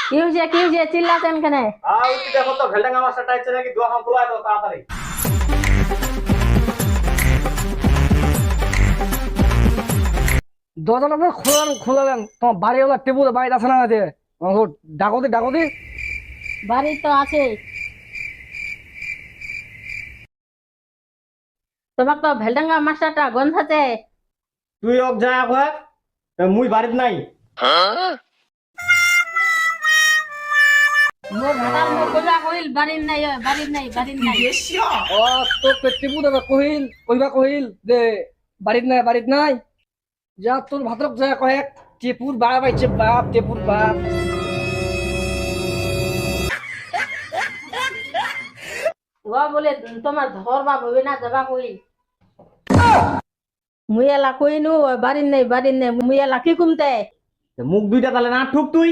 কি হয়েছে চিল্লাতেন কেন? উঠি দেখো তো ভেলডাঙ্গা মাছটা টাইছে নাকি দোকান খোলা দাও তাড়াতাড়ি। দরজাটা তো খোলালেন তোমার বাড়িওয়ালা টেবুল বাড়িতে আছে না আছে ডাকো দি। বাড়ি তো আছে। তোমার তো ভেলডাঙ্গা মাছটা গন্ধাতে। তুই অক যা কয় মুই বাড়িত নাই। মোর ভাতার মোর কইবা কইল বাড়ির নাই। ও তো টেবুল কহিল যে বাড়িত নাই যা তোর ভাতরক যা কয়েক টেপুর বাড়া পাইছে বাপ টেপুর বাপ। ও বলে তোমার ধরবা হবে না যাবা কইল। মুই এলা কইনু বাড়ির নাই মুই এলা কি কুমতে। মুখ দুইটা তাহলে না ঠুক তুই।